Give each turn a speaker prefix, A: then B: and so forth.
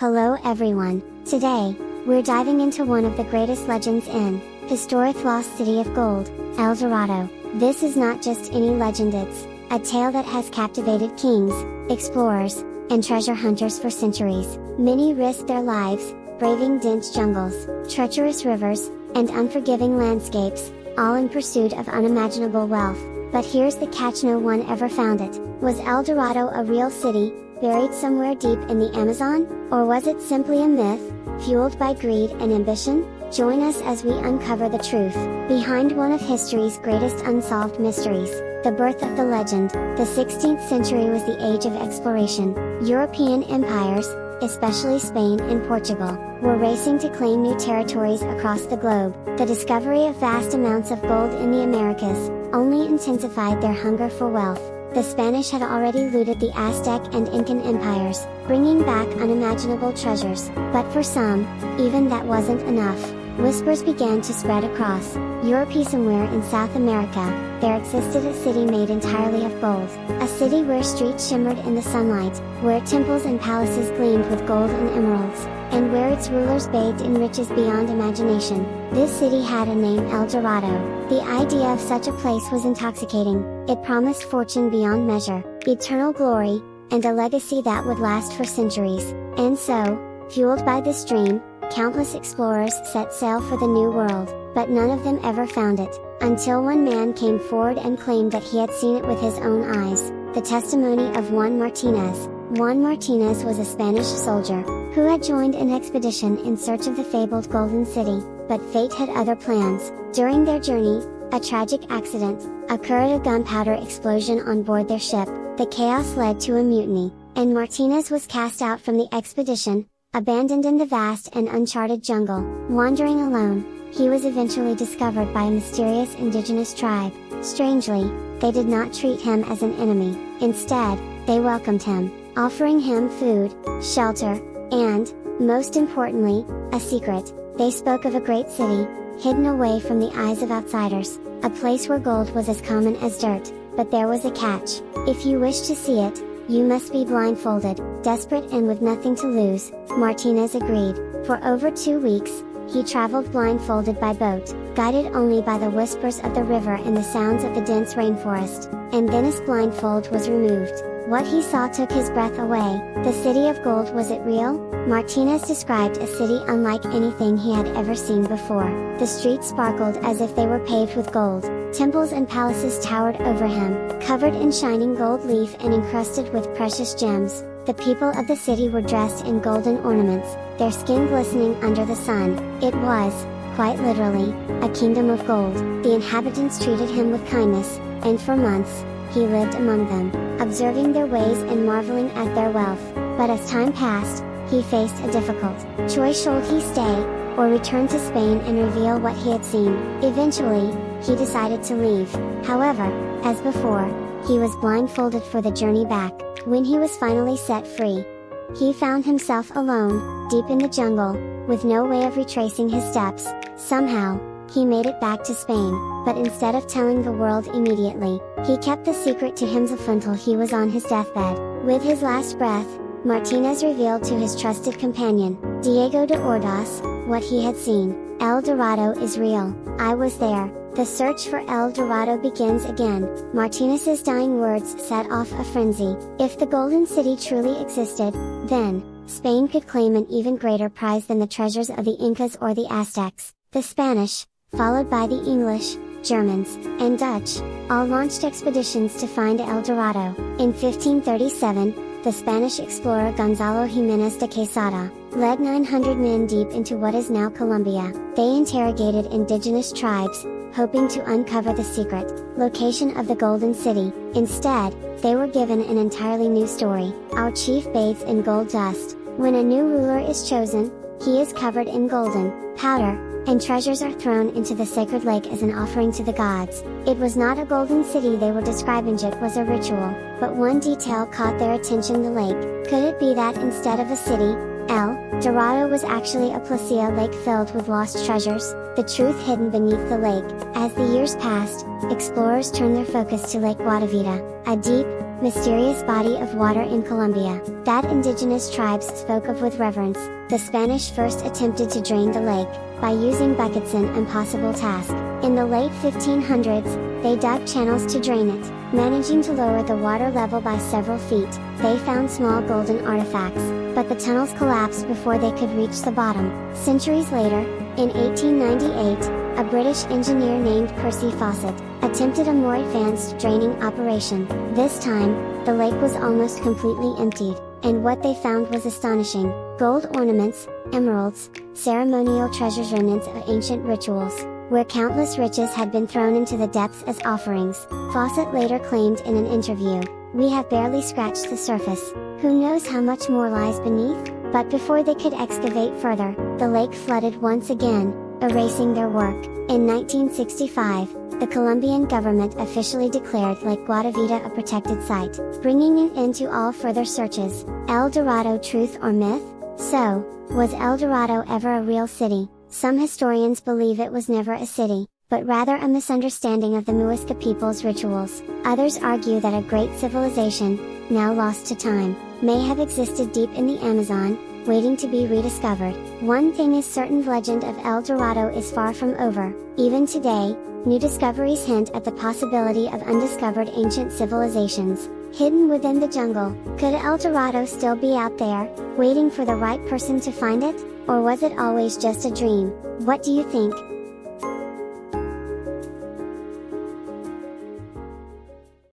A: Hello everyone, today, we're diving into one of the greatest legends in historic lost city of gold, El Dorado. This is not just any legend, it's a tale that has captivated kings, explorers, and treasure hunters for centuries. Many risked their lives, braving dense jungles, treacherous rivers, and unforgiving landscapes, all in pursuit of unimaginable wealth. But here's the catch: no one ever found it. Was El Dorado a real city, buried somewhere deep in the Amazon? Or was it simply a myth, fueled by greed and ambition? Join us as we uncover the truth behind one of history's greatest unsolved mysteries, the birth of the legend. The 16th century was the age of exploration. European empires, especially Spain and Portugal, were racing to claim new territories across the globe. The discovery of vast amounts of gold in the Americas only intensified their hunger for wealth. The Spanish had already looted the Aztec and Incan empires, bringing back unimaginable treasures. But for some, even that wasn't enough. Whispers began to spread across Europe. Somewhere in South America, there existed a city made entirely of gold. A city where streets shimmered in the sunlight, where temples and palaces gleamed with gold and emeralds, and where its rulers bathed in riches beyond imagination. This city had a name: El Dorado. The idea of such a place was intoxicating. It promised fortune beyond measure, eternal glory, and a legacy that would last for centuries. And so, fueled by this dream, countless explorers set sail for the New World, but none of them ever found it, until one man came forward and claimed that he had seen it with his own eyes. The testimony of Juan Martinez. Juan Martinez was a Spanish soldier, who had joined an expedition in search of the fabled Golden City, but fate had other plans. During their journey, a tragic accident occurred: a gunpowder explosion on board their ship. The chaos led to a mutiny, and Martinez was cast out from the expedition, abandoned in the vast and uncharted jungle. Wandering alone, he was eventually discovered by a mysterious indigenous tribe. Strangely, they did not treat him as an enemy. Instead, they welcomed him, offering him food, shelter, and, most importantly, a secret. They spoke of a great city, hidden away from the eyes of outsiders, a place where gold was as common as dirt. But there was a catch: if you wish to see it, you must be blindfolded. Desperate and with nothing to lose, Martinez agreed. For over 2 weeks, he traveled blindfolded by boat, guided only by the whispers of the river and the sounds of the dense rainforest. And then his blindfold was removed. What he saw took his breath away. The city of gold. Was it real? Martinez described a city unlike anything he had ever seen before. The streets sparkled as if they were paved with gold. Temples and palaces towered over him, covered in shining gold leaf and encrusted with precious gems. The people of the city were dressed in golden ornaments, their skin glistening under the sun. It was, quite literally, a kingdom of gold. The inhabitants treated him with kindness, and for months, he lived among them, observing their ways and marveling at their wealth. But as time passed, he faced a difficult choice: should he stay, or return to Spain and reveal what he had seen? Eventually, he decided to leave. However, as before, he was blindfolded for the journey back. When he was finally set free, he found himself alone, deep in the jungle, with no way of retracing his steps. Somehow, he made it back to Spain, but instead of telling the world immediately, he kept the secret to himself until he was on his deathbed. With his last breath, Martinez revealed to his trusted companion, Diego de Ordaz, what he had seen. El Dorado is real. I was there. The search for El Dorado begins again. Martinez's dying words set off a frenzy. If the Golden City truly existed, then Spain could claim an even greater prize than the treasures of the Incas or the Aztecs. The Spanish, followed by the English, Germans, and Dutch, all launched expeditions to find El Dorado. In 1537, the Spanish explorer Gonzalo Jimenez de Quesada led 900 men deep into what is now Colombia. They interrogated indigenous tribes, hoping to uncover the secret location of the Golden City. Instead, they were given an entirely new story. Our chief bathes in gold dust. When a new ruler is chosen, he is covered in golden powder, and treasures are thrown into the sacred lake as an offering to the gods. It was not a golden city they were describing, it was a ritual. But one detail caught their attention: the lake. Could it be that instead of a city, El Dorado was actually a placia lake filled with lost treasures? The truth hidden beneath the lake. As the years passed, explorers turned their focus to Lake Guatavita, a deep, mysterious body of water in Colombia, that indigenous tribes spoke of with reverence. The Spanish first attempted to drain the lake, by using buckets, an impossible task. In the late 1500s, they dug channels to drain it, managing to lower the water level by several feet. They found small golden artifacts, but the tunnels collapsed before they could reach the bottom. Centuries later, in 1898, a British engineer named Percy Fawcett attempted a more advanced draining operation. This time, the lake was almost completely emptied, and what they found was astonishing: gold ornaments, emeralds, ceremonial treasures, remnants of ancient rituals, where countless riches had been thrown into the depths as offerings. Fawcett later claimed in an interview, "We have barely scratched the surface. Who knows how much more lies beneath?" But before they could excavate further, the lake flooded once again, erasing their work. In 1965, the Colombian government officially declared Lake Guatavita a protected site, bringing an end to all further searches. El Dorado, truth or myth? So, was El Dorado ever a real city? Some historians believe it was never a city, but rather a misunderstanding of the Muisca people's rituals. Others argue that a great civilization, now lost to time, may have existed deep in the Amazon, waiting to be rediscovered. One thing is certain, the legend of El Dorado is far from over. Even today, new discoveries hint at the possibility of undiscovered ancient civilizations, hidden within the jungle. Could El Dorado still be out there, waiting for the right person to find it? Or was it always just a dream? What do you think?